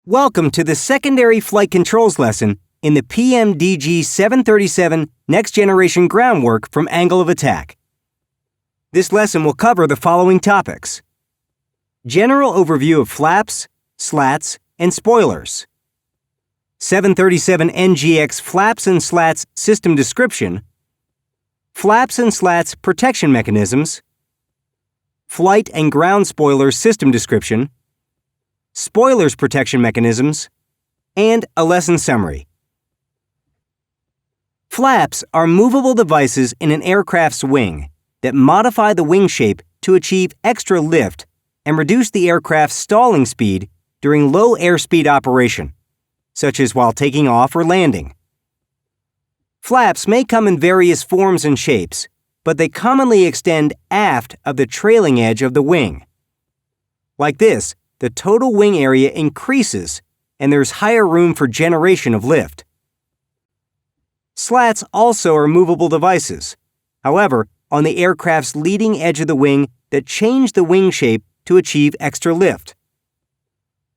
Welcome to the secondary flight controls lesson in the PMDG 737 Next Generation Groundwork from Angle of Attack. This lesson will cover the following topics: general overview of flaps, slats, and spoilers, 737 NGX flaps and slats system description, flaps and slats protection mechanisms, flight and ground spoilers system description, spoilers protection mechanisms, and a lesson summary. Flaps are movable devices in an aircraft's wing that modify the wing shape to achieve extra lift and reduce the aircraft's stalling speed during low airspeed operation, such as while taking off or landing. Flaps may come in various forms and shapes, but they commonly extend aft of the trailing edge of the wing. Like this, the total wing area increases and there's higher room for generation of lift. Slats also are movable devices, however, on the aircraft's leading edge of the wing that change the wing shape to achieve extra lift.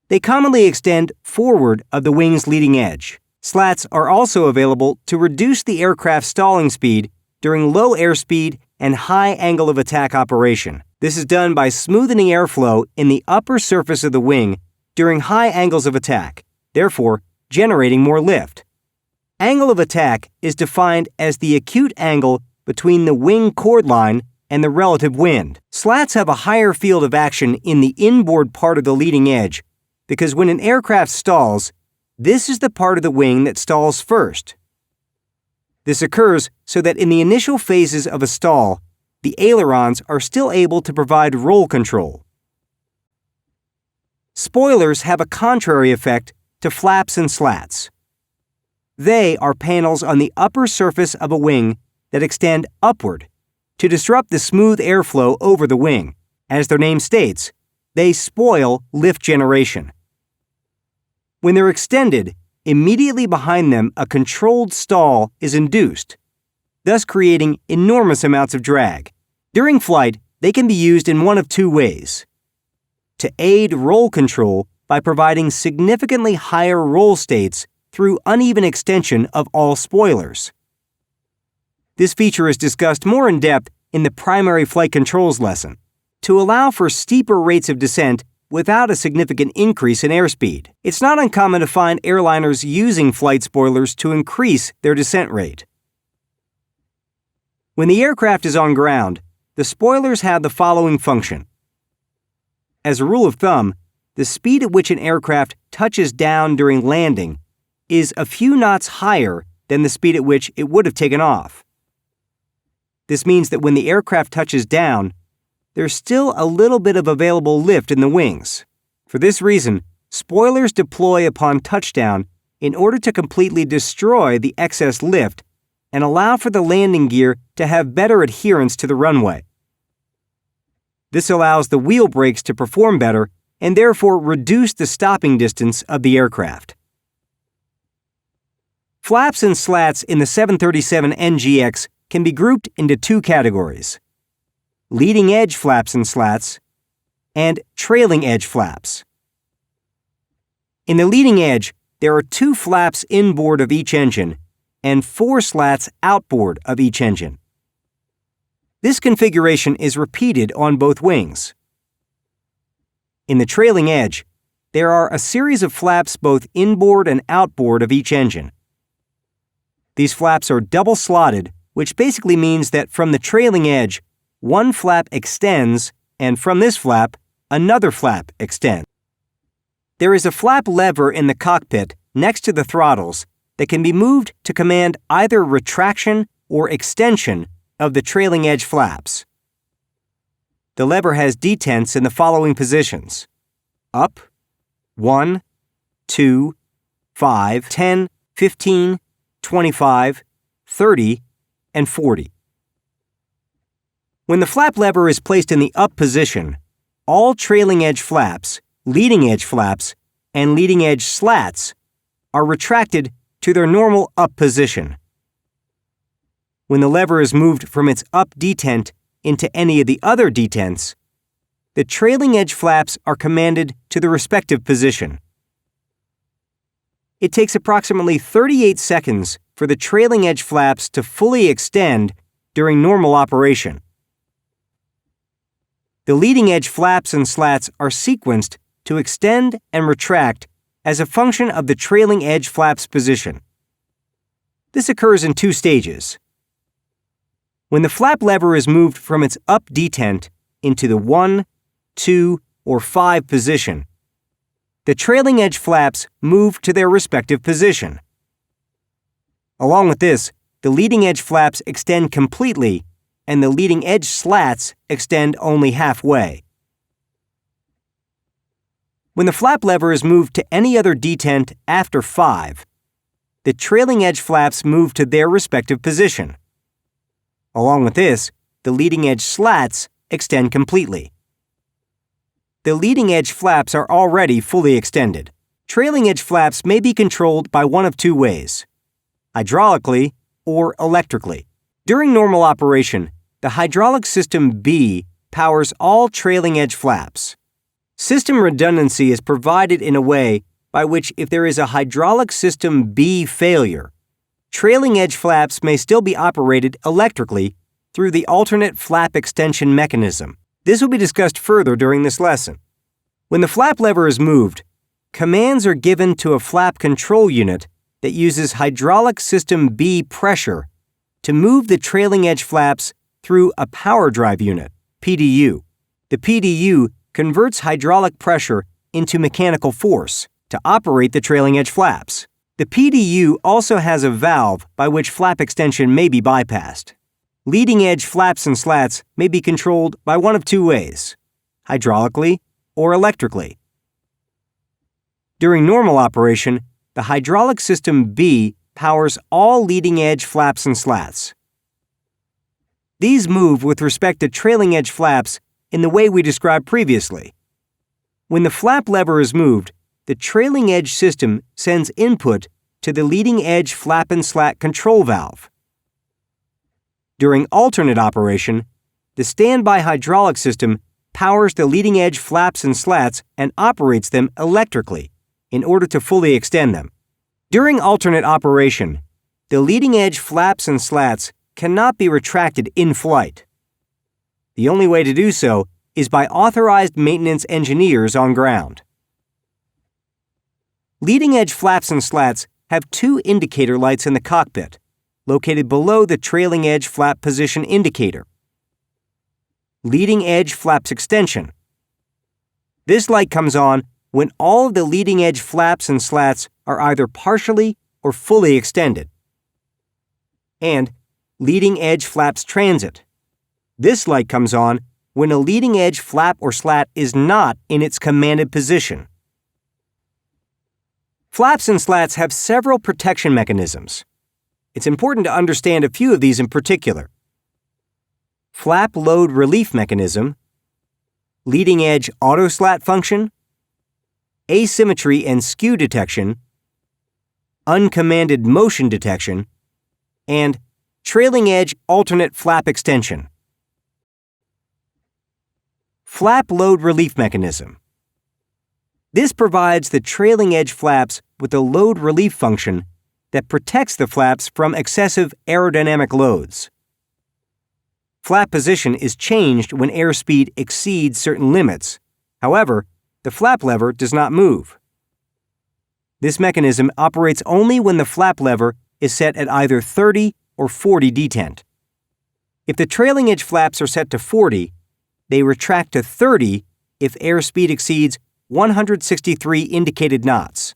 They commonly extend forward of the wing's leading edge. Slats are also available to reduce the aircraft's stalling speed during low airspeed and high angle of attack operation. This is done by smoothing airflow in the upper surface of the wing during high angles of attack, therefore generating more lift. Angle of attack is defined as the acute angle between the wing chord line and the relative wind. Slats have a higher field of action in the inboard part of the leading edge because when an aircraft stalls, this is the part of the wing that stalls first. This occurs so that in the initial phases of a stall, the ailerons are still able to provide roll control. Spoilers have a contrary effect to flaps and slats. They are panels on the upper surface of a wing that extend upward to disrupt the smooth airflow over the wing. As their name states, they spoil lift generation. When they're extended, immediately behind them a controlled stall is induced, thus creating enormous amounts of drag. During flight, they can be used in one of two ways: to aid roll control by providing significantly higher roll states through uneven extension of all spoilers. This feature is discussed more in depth in the primary flight controls lesson, to allow for steeper rates of descent without a significant increase in airspeed. It's not uncommon to find airliners using flight spoilers to increase their descent rate. When the aircraft is on ground, the spoilers have the following function. As a rule of thumb, the speed at which an aircraft touches down during landing is a few knots higher than the speed at which it would have taken off. This means that when the aircraft touches down, there's still a little bit of available lift in the wings. For this reason, spoilers deploy upon touchdown in order to completely destroy the excess lift and allow for the landing gear to have better adherence to the runway. This allows the wheel brakes to perform better and therefore reduce the stopping distance of the aircraft. Flaps and slats in the 737 NGX can be grouped into two categories: leading edge flaps and slats, and trailing edge flaps. In the leading edge, there are 2 flaps inboard of each engine and 4 slats outboard of each engine. This configuration is repeated on both wings. In the trailing edge, there are a series of flaps both inboard and outboard of each engine. These flaps are double-slotted, which basically means that from the trailing edge, one flap extends, and from this flap, another flap extends. There is a flap lever in the cockpit next to the throttles that can be moved to command either retraction or extension of the trailing edge flaps. The lever has detents in the following positions: up, 1, 2, 5, 10, 15, 25, 30, and 40. When the flap lever is placed in the up position, all trailing edge flaps, leading edge flaps, and leading edge slats are retracted to their normal up position. When the lever is moved from its up detent into any of the other detents, the trailing edge flaps are commanded to the respective position. It takes approximately 38 seconds for the trailing edge flaps to fully extend during normal operation. The leading edge flaps and slats are sequenced to extend and retract as a function of the trailing edge flaps position. This occurs in two stages. When the flap lever is moved from its up detent into the 1, 2, or 5 position, the trailing edge flaps move to their respective position. Along with this, the leading edge flaps extend completely and the leading edge slats extend only halfway. When the flap lever is moved to any other detent after 5, the trailing edge flaps move to their respective position. Along with this, the leading edge slats extend completely. The leading edge flaps are already fully extended. Trailing edge flaps may be controlled by one of two ways: hydraulically or electrically. During normal operation, the hydraulic system B powers all trailing edge flaps. System redundancy is provided in a way by which if there is a hydraulic system B failure, trailing edge flaps may still be operated electrically through the alternate flap extension mechanism. This will be discussed further during this lesson. When the flap lever is moved, commands are given to a flap control unit that uses hydraulic system B pressure to move the trailing edge flaps through a power drive unit, PDU. The PDU converts hydraulic pressure into mechanical force to operate the trailing edge flaps. The PDU also has a valve by which flap extension may be bypassed. Leading edge flaps and slats may be controlled by one of two ways: hydraulically or electrically. During normal operation, the hydraulic system B powers all leading edge flaps and slats. These move with respect to trailing edge flaps in the way we described previously. When the flap lever is moved, the trailing edge system sends input to the leading edge flap and slat control valve. During alternate operation, the standby hydraulic system powers the leading edge flaps and slats and operates them electrically in order to fully extend them. During alternate operation, the leading edge flaps and slats cannot be retracted in flight. The only way to do so is by authorized maintenance engineers on ground. Leading edge flaps and slats have two indicator lights in the cockpit, located below the trailing edge flap position indicator. Leading edge flaps extension. This light comes on when all of the leading edge flaps and slats are either partially or fully extended. And leading edge flaps transit. This light comes on when a leading edge flap or slat is not in its commanded position. Flaps and slats have several protection mechanisms. It's important to understand a few of these in particular. Flap load relief mechanism, leading edge auto slat function, asymmetry and skew detection, uncommanded motion detection, and trailing edge alternate flap extension. Flap load relief mechanism. This provides the trailing edge flaps with a load relief function that protects the flaps from excessive aerodynamic loads. Flap position is changed when airspeed exceeds certain limits. However, the flap lever does not move. This mechanism operates only when the flap lever is set at either 30 or 40 detent. If the trailing edge flaps are set to 40, they retract to 30 if airspeed exceeds 163 indicated knots,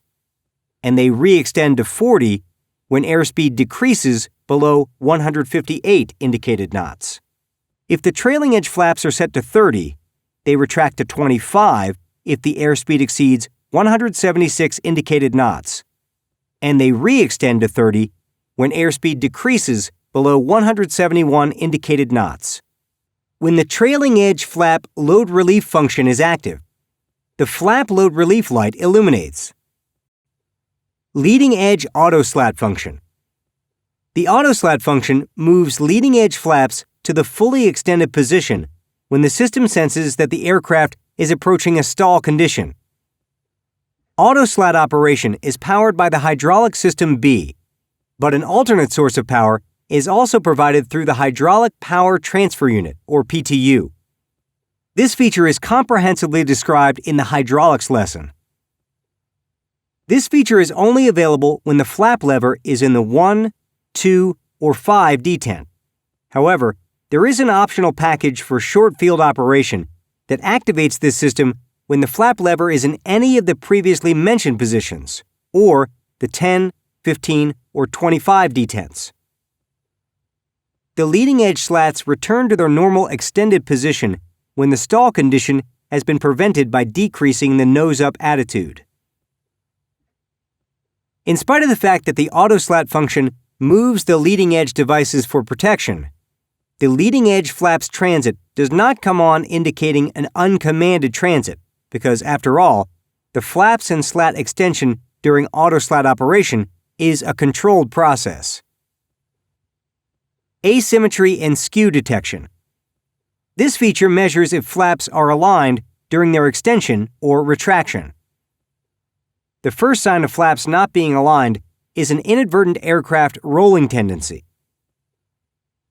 and they re-extend to 40 when airspeed decreases below 158 indicated knots. If the trailing edge flaps are set to 30, they retract to 25 if the airspeed exceeds 176 indicated knots, and they re-extend to 30 when airspeed decreases below 171 indicated knots. When the trailing edge flap load relief function is active, the flap load relief light illuminates. Leading edge auto slat function. The auto slat function moves leading edge flaps to the fully extended position when the system senses that the aircraft is approaching a stall condition. Auto-slat operation is powered by the hydraulic system B, but an alternate source of power is also provided through the Hydraulic Power Transfer Unit, or PTU. This feature is comprehensively described in the hydraulics lesson. This feature is only available when the flap lever is in the 1, 2, or 5 detent. However, there is an optional package for short field operation that activates this system when the flap lever is in any of the previously mentioned positions, or the 10, 15, or 25 detents. The leading edge slats return to their normal extended position when the stall condition has been prevented by decreasing the nose-up attitude. In spite of the fact that the auto-slat function moves the leading edge devices for protection, the leading edge flap's transit does not come on indicating an uncommanded transit because, after all, the flaps and slat extension during auto-slat operation is a controlled process. Asymmetry and skew detection. This feature measures if flaps are aligned during their extension or retraction. The first sign of flaps not being aligned is an inadvertent aircraft rolling tendency.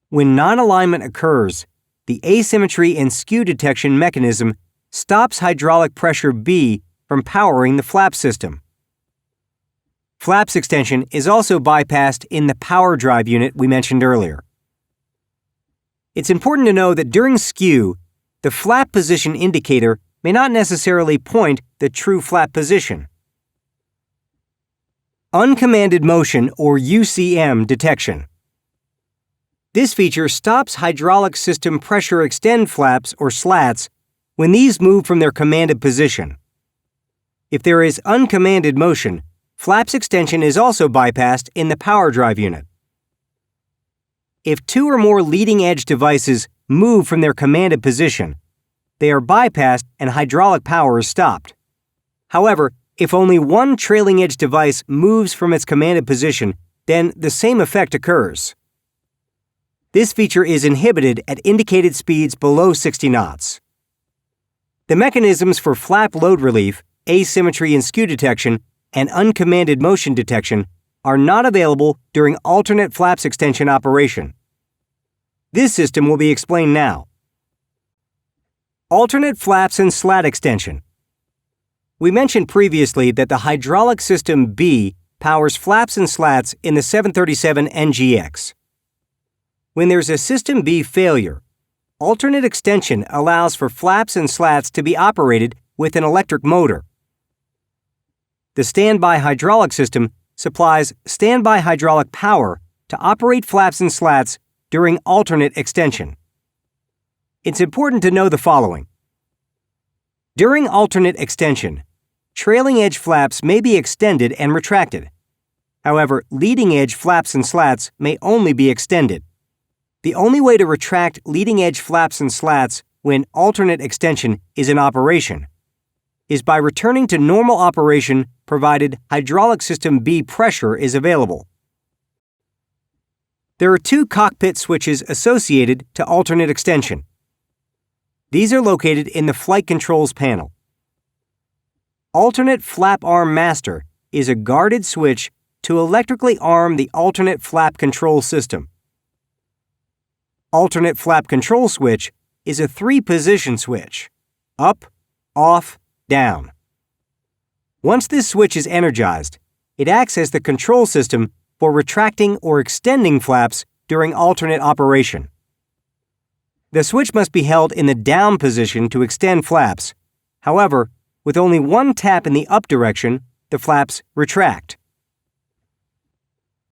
When non-alignment occurs, the asymmetry and skew detection mechanism stops hydraulic pressure B from powering the flap system. Flaps extension is also bypassed in the power drive unit we mentioned earlier. It's important to know that during skew, the flap position indicator may not necessarily point the true flap position. Uncommanded motion, or UCM, detection. This feature stops hydraulic system pressure extend flaps or slats when these move from their commanded position. If there is uncommanded motion, flaps extension is also bypassed in the power drive unit. If two or more leading edge devices move from their commanded position, they are bypassed and hydraulic power is stopped. However, if only one trailing edge device moves from its commanded position, then the same effect occurs. This feature is inhibited at indicated speeds below 60 knots. The mechanisms for flap load relief, asymmetry and skew detection, and uncommanded motion detection are not available during alternate flaps extension operation. This system will be explained now. Alternate flaps and slat extension. We mentioned previously that the hydraulic system B powers flaps and slats in the 737 NGX. When there's a System B failure, alternate extension allows for flaps and slats to be operated with an electric motor. The standby hydraulic system supplies standby hydraulic power to operate flaps and slats during alternate extension. It's important to know the following. During alternate extension, trailing edge flaps may be extended and retracted. However, leading edge flaps and slats may only be extended. The only way to retract leading edge flaps and slats when alternate extension is in operation is by returning to normal operation provided hydraulic system B pressure is available. There are two cockpit switches associated to alternate extension. These are located in the flight controls panel. Alternate flap arm master is a guarded switch to electrically arm the alternate flap control system. Alternate flap control switch is a 3-position switch: up, off, down. Once this switch is energized, it acts as the control system for retracting or extending flaps during alternate operation. The switch must be held in the down position to extend flaps. However, with only one tap in the up direction, the flaps retract.